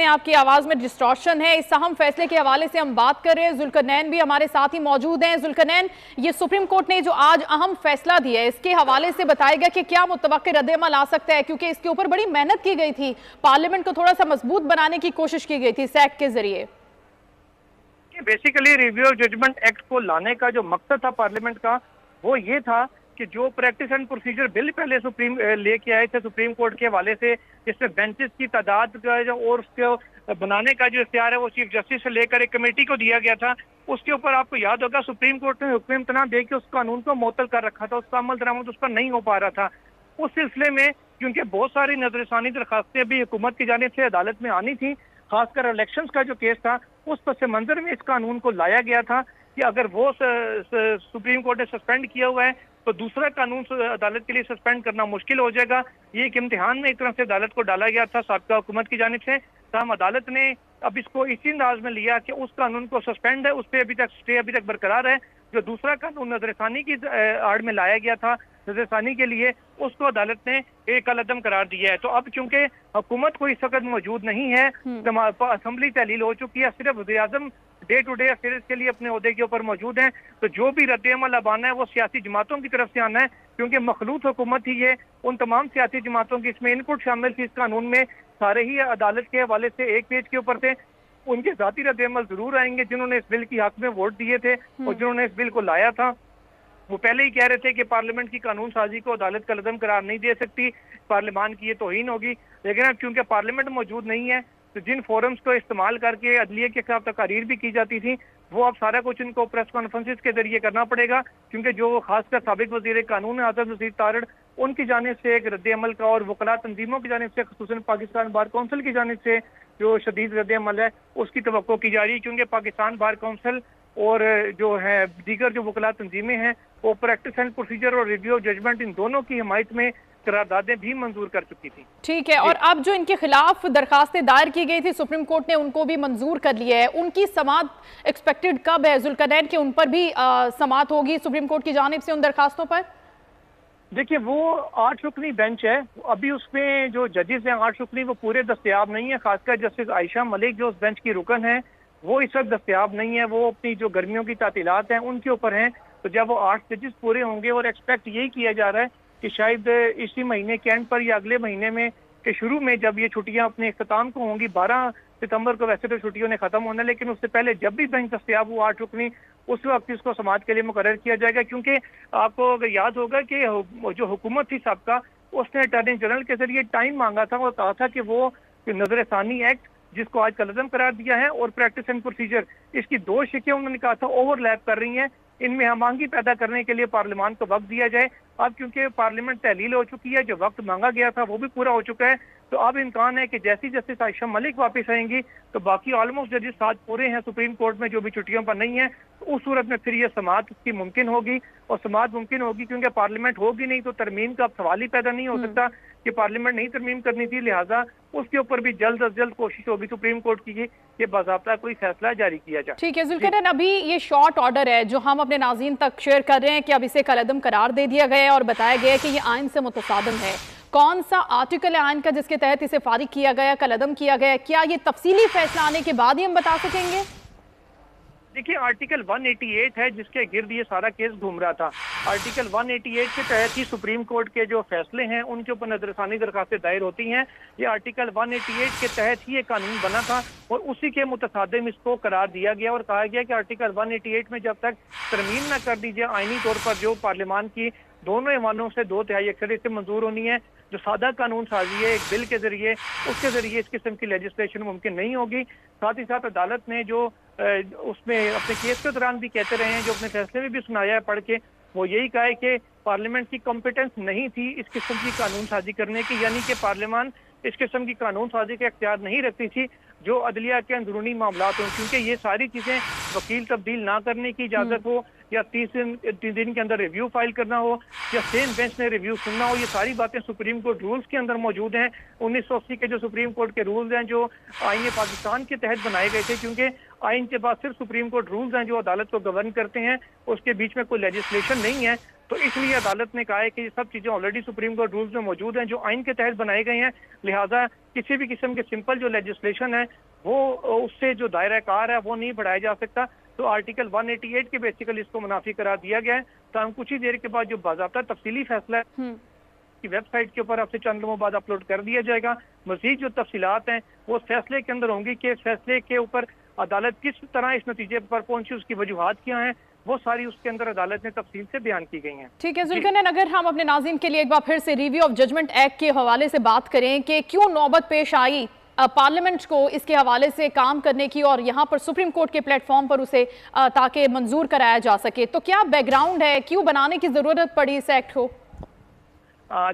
आपकी आवाज में डिस्टॉर्शन है। इस अहम फैसले के हवाले से हम बात कर रहे हैं। जुल्करनैन भी हमारे साथ ही मौजूद हैं। जुल्करनैन, ये सुप्रीम कोर्ट ने जो आज अहम फैसला दिया है, इसके हवाले से बताएगा कि क्या मुतवक्किर रद्द-ए-अमल आ सकता है, क्योंकि इसके ऊपर बड़ी मेहनत की गई थी, पार्लियामेंट को थोड़ा सा मजबूत बनाने की कोशिश की गई थी सैक के जरिए। Basically review of judgement act को लाने का जो मकसद था पार्लियामेंट का, वो ये था कि जो प्रैक्टिस एंड प्रोसीजर बिल पहले सुप्रीम लेके आए थे सुप्रीम कोर्ट के हवाले से, जिसमें बेंचेस की तादाद का और उसको बनाने का जो इख्तियार है वो चीफ जस्टिस से लेकर एक कमेटी को दिया गया था। उसके ऊपर आपको याद होगा सुप्रीम कोर्ट ने हुक्म इम्तना दे के उस कानून को मुअत्तल कर रखा था, उसका अमल दरामद उस पर नहीं हो पा रहा था। उस सिलसिले में क्योंकि बहुत सारी नजरसानी दरखास्तें भी हुकूमत की जानिब से अदालत में आनी थी, खासकर इलेक्शन का जो केस था, उस पस मंजर में इस कानून को लाया गया था कि अगर वो सुप्रीम कोर्ट ने सस्पेंड किया हुआ है तो दूसरा कानून अदालत के लिए सस्पेंड करना मुश्किल हो जाएगा। ये एक इम्तिहान में एक तरह से अदालत को डाला गया था साबिका हुकूमत की जानिब से। तमाम अदालत ने अब इसको इसी अंदाज में लिया कि उस कानून को सस्पेंड है, उस पर अभी तक स्टे अभी तक बरकरार है। जो दूसरा कानून नजरसानी की आड़ में लाया गया था नजरसानी के लिए, उसको अदालत ने एक कलअदम करार दिया है। तो अब चूंकि हुकूमत कोई इस वक्त मौजूद नहीं है, असम्बली तहलील हो चुकी है, सिर्फ वज़ीर-ए-आज़म डे टू डे अफेयर्स के लिए अपने ओहदे के ऊपर मौजूद हैं, तो जो भी रद्द-ए-अमल अब आना है वो सियासी जमातों की तरफ से आना है, क्योंकि मखलूत हुकूमत ही है। उन तमाम सियासी जमातों की इसमें इनपुट शामिल थी। इस कानून में सारे ही अदालत के हवाले से एक पेज के ऊपर थे। उनके जाती रद्द-ए-अमल जरूर आएंगे जिन्होंने इस बिल की हक में वोट दिए थे और जिन्होंने इस बिल को लाया था। वो पहले ही कह रहे थे कि पार्लियामेंट की कानून साजी को अदालत कलअदम करार नहीं दे सकती, पार्लियामान की ये तौहीन होगी। लेकिन अब क्योंकि पार्लियामेंट मौजूद नहीं है, तो जिन फोरम्स को इस्तेमाल करके अदलिये के खिलाफ तकारीर भी की जाती थी, वो अब सारा कुछ इनको प्रेस कॉन्फ्रेंसिस के जरिए करना पड़ेगा, क्योंकि जो खासकर साबिक वजीर कानून आज़म नसीर तारड़, उनकी जानिब से एक रद्द-ए-अमल का और वकला तंजीमों की जानिब से, खुसूसन पाकिस्तान बार काउंसिल की जानिब से जो शदीद रद्द-ए-अमल है उसकी तवक्को की जा रही है। क्योंकि पाकिस्तान बार काउंसिल और जो है दीगर जो वकला तंजीमें हैं वो प्रैक्टिस एंड प्रोसीजर और रिव्यू ऑफ जजमेंट इन दोनों की हिमायत में करारदादें भी मंजूर कर चुकी थी। ठीक है, और अब जो इनके खिलाफ दरखास्तें दायर की गई थी सुप्रीम कोर्ट ने उनको भी मंजूर कर लिया है। उनकी समाअत एक्सपेक्टेड कब है जुल्करनैन, के उन पर भी समाअत होगी सुप्रीम कोर्ट की जानिब से उन दरखास्तों पर? देखिए, वो 8 रुकनी बेंच है, अभी उसमें जो जजेस हैं 8 रुकनी वो पूरे दस्तयाब नहीं है। खासकर जस्टिस आयशा मलिक जो उस बेंच की रुकन है वो इस वक्त दस्तयाब नहीं है, वो अपनी जो गर्मियों की तातीलात हैं उनके ऊपर हैं। तो जब वो 8 जजेस पूरे होंगे, और एक्सपेक्ट यही किया जा रहा है कि शायद इसी महीने के एंड पर या अगले महीने में के शुरू में जब ये छुट्टियां अपने इख्तिताम को होंगी, 12 सितंबर को वैसे तो छुट्टियों ने खत्म होना, लेकिन उससे पहले जब भी बेंच दस्तयाब हुआ 8 रुकनी, उस वक्त इसको समाअत के लिए मुकर्रर किया जाएगा। क्योंकि आपको अगर याद होगा कि जो हुकूमत थी सबका, उसने अटॉर्नी जनरल के जरिए टाइम मांगा था और कहा था कि वो नजरसानी एक्ट जिसको आज कलअदम करार दिया है और प्रैक्टिस एंड प्रोसीजर, इसकी दो शिकें उन्होंने कहा था ओवरलैप कर रही हैं, इनमें हमांगी पैदा करने के लिए पार्लियामान को वक्त दिया जाए। अब क्योंकि पार्लियामेंट तहलील हो चुकी है, जो वक्त मांगा गया था वो भी पूरा हो चुका है, तो अब इम्कान है कि जैसी जस्टिस आयशा मलिक वापस आएंगी तो बाकी ऑलमोस्ट जजेस 7 पूरे हैं सुप्रीम कोर्ट में जो भी छुट्टियों पर नहीं है, तो उस सूरत में फिर ये समाअत की मुमकिन होगी। और समाअत मुमकिन होगी क्योंकि पार्लियामेंट होगी नहीं तो तरमीम का सवाल ही पैदा नहीं हो सकता कि पार्लियामेंट नहीं तरमीम करनी थी, लिहाजा उसके ऊपर भी जल्द अज जल्द कोशिश होगी सुप्रीम कोर्ट की कि बाज़ाब्ता कोई फैसला जारी किया जाए। ठीक है जुल्करनैन, अभी ये शॉर्ट ऑर्डर है जो हम अपने नाज़रीन तक शेयर कर रहे हैं कि अब इसे कलअदम करार दे दिया गया है और बताया गया है कि ये आइन से मुतसादम है। कौन सा आर्टिकल है आइन का जिसके तहत इसे फारिग किया गया, कलअदम किया गया? क्या ये तफसीली फैसला आने के बाद ही हम बता सकेंगे? देखिए, आर्टिकल 188 है जिसके गिर्द ये सारा केस घूम रहा था। आर्टिकल 188 के तहत ही सुप्रीम कोर्ट के जो फैसले हैं उनके ऊपर नजरसानी दरखास्तें दायर होती हैं। ये आर्टिकल 188 के तहत ही ये कानून बना था और उसी के मुतसादिम इसको करार दिया गया और कहा गया कि आर्टिकल 188 में जब तक तरमीम न कर दीजिए आईनी तौर पर जो पार्लियामान की दोनों ऐवानों से 2/3 अक्सरियत से मंजूर होनी है, जो सादा कानून साजी है एक बिल के जरिए, उसके जरिए इस किस्म की लेजिस्लेशन मुमकिन नहीं होगी। साथ ही साथ अदालत ने जो उसमें अपने केस के दौरान भी कहते रहे हैं, जो अपने फैसले में भी सुनाया है पढ़ के, वो यही कहा है कि पार्लियामेंट की कॉम्पिटेंस नहीं थी इस किस्म की कानून साजी करने की, यानी कि पार्लियामान इस किस्म की कानून साजी का इख्तियार नहीं रखती थी जो अदलिया के अंदरूनी मामलात हों, क्योंकि ये सारी चीजें वकील तब्दील ना करने की इजाजत हो या 30 दिन के अंदर रिव्यू फाइल करना हो या सेम बेंच ने रिव्यू सुनना हो, ये सारी बातें सुप्रीम कोर्ट रूल्स के अंदर मौजूद हैं। 1980 के जो सुप्रीम कोर्ट के रूल्स हैं जो आईन पाकिस्तान के तहत बनाए गए थे, क्योंकि आइन के बाद सिर्फ सुप्रीम कोर्ट रूल्स हैं जो अदालत को गवर्न करते हैं, उसके बीच में कोई लेजिस्लेशन नहीं है। तो इसलिए अदालत ने कहा है कि ये सब चीजें ऑलरेडी सुप्रीम कोर्ट रूल्स में मौजूद हैं, जो आइन के तहत बनाए गए हैं, लिहाजा किसी भी किस्म के सिंपल जो लेजिस्लेशन है वो उससे जो दायरा कार है वो नहीं बढ़ाया जा सकता। तो आर्टिकल 188 के बेसिकली इसको मुनाफी करार दिया गया है। तो हम कुछ ही देर के बाद जो बाज़ाब्ता तफसीली फैसला है की वेबसाइट के ऊपर आपसे चंद दिनों बाद अपलोड कर दिया जाएगा। मजीद जो तफसीलात हैं वो फैसले के अंदर होंगी कि फैसले के ऊपर अदालत किस तरह इस नतीजे पर पहुंची, उसकी वजूहात क्या हैं, वो सारी उसके अंदर अदालत ने तफसील से बयान की गई हैं। ठीक है जुल्करनैन, अगर हम अपने नाज़रीन के लिए एक बार फिर से रिव्यू ऑफ जजमेंट एक्ट के हवाले से बात करें कि क्यों नौबत पेश आई पार्लियामेंट को इसके हवाले से काम करने की और यहाँ पर सुप्रीम कोर्ट के प्लेटफॉर्म पर उसे ताकि मंजूर कराया जा सके, तो क्या बैकग्राउंड है, क्यों बनाने की जरूरत पड़ी इस एक्ट को?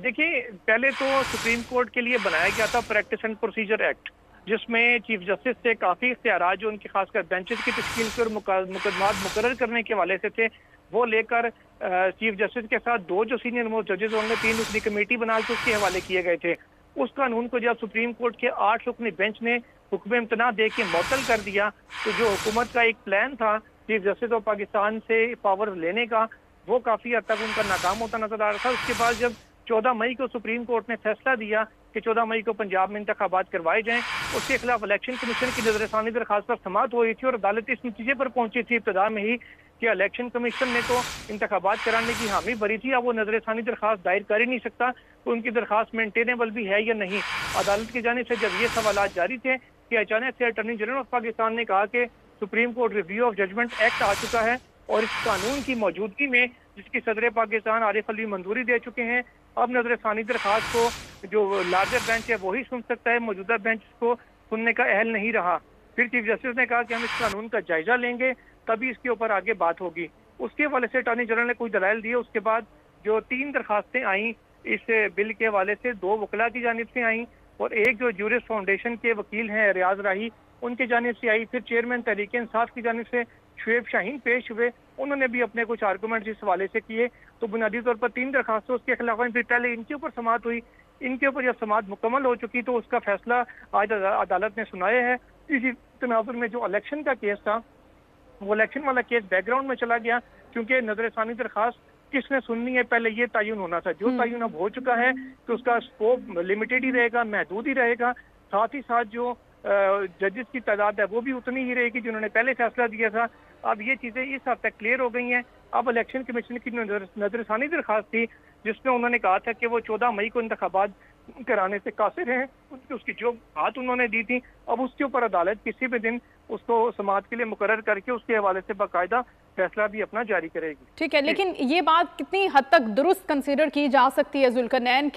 देखिए, पहले तो सुप्रीम कोर्ट के लिए बनाया गया था प्रैक्टिस एंड प्रोसीजर एक्ट, जिसमें चीफ जस्टिस से काफ़ी इख्तियारात जो उनके खासकर बेंचेस की तश्कील पर मुकदमात मुकर्रर करने के हवाले से थे, वो लेकर चीफ जस्टिस के साथ 2 जो सीनियर मोस्ट जजेस होंगे 3 रुकनी कमेटी बना के उसके हवाले किए गए थे। उस कानून को जब सुप्रीम कोर्ट के 8 रुकनी बेंच ने हुक्म इम्तना दे के मुअत्तल कर दिया, तो जो हुकूमत का एक प्लान था चीफ जस्टिस ऑफ पाकिस्तान से पावर लेने का, वो काफ़ी हद तक उनका नाकाम होता नजर आ रहा था। उसके बाद जब 14 मई को सुप्रीम कोर्ट ने फैसला दिया कि 14 मई को पंजाब में इंतखाबात करवाए जाएं, उसके खिलाफ इलेक्शन कमीशन की नजरसानी दरखास्त पर समाअत हो रही थी और अदालत इस नतीजे पर पहुंची थी इब्तदा में ही कि इलेक्शन कमीशन ने तो इंतखाबात कराने की हामी भरी थी, अब वो नजरसानी दरखास्त दायर कर ही नहीं सकता, तो उनकी दरखास्त मेंटेनेबल भी है या नहीं। अदालत की जानिब से जब ये सवाल जारी थे कि अचानक से अटॉर्नी जनरल ऑफ पाकिस्तान ने कहा कि supreme court review of judgement act आ चुका है और इस कानून की मौजूदगी में जिसकी सदर पाकिस्तान आरिफ अलवी मंजूरी दे चुके हैं, अब नजरसानी दरखास्त को जो लार्जर बेंच है वही सुन सकता है, मौजूदा बेंच को सुनने का अहल नहीं रहा। फिर चीफ जस्टिस ने कहा कि हम इस कानून का जायजा लेंगे, तभी इसके ऊपर आगे बात होगी। उसके हवाले से अटॉर्नी जनरल ने कुछ दलाइल दिए। उसके बाद जो 3 दरखास्तें आई इस बिल के हवाले से, 2 वकला की जानिब से आई और एक जो जूरिस्ट फाउंडेशन के वकील हैं रियाज राही, उनके जानिब से आई। फिर चेयरमैन तहरीक इंसाफ की जानिब से शुएब शाहीन पेश हुए, उन्होंने भी अपने कुछ आर्गूमेंट इस हवाले से किए। तो बुनियादी तौर पर 3 दरखास्तों उसके खिलाफ फिर पहले इनके ऊपर समाअत हुई। इनके ऊपर जब समाअत मुकम्मल हो चुकी तो उसका फैसला आज अदालत ने सुनाया है। इसी तनाजुर में जो इलेक्शन का केस था वो इलेक्शन वाला केस बैकग्राउंड में चला गया, क्योंकि नजरसानी दरखास्त किसने सुननी है पहले ये तयन होना था। जो तयन अब हो चुका है तो उसका स्कोप लिमिटेड ही रहेगा, महदूद ही रहेगा। साथ ही साथ जो जजेस की तादाद है वो भी उतनी ही रहेगी जिन्होंने पहले फैसला दिया था। अब ये चीजें इस हद तक क्लियर हो गई हैं। अब इलेक्शन कमीशन की नजरसानी दरखास्त थी जिसमें उन्होंने कहा था कि वो 14 मई को इंतखाबात कराने से कासिर हैं, उसकी जो बात उन्होंने दी थी, अब उसके ऊपर अदालत किसी भी दिन उसको समाअत के लिए मुकर्रर करके उसके हवाले से बाकायदा फैसला भी अपना जारी करेगी। ठीक है, लेकिन ये बात कितनी हद तक दुरुस्त कंसीडर की जा सकती है जुल्करनैन के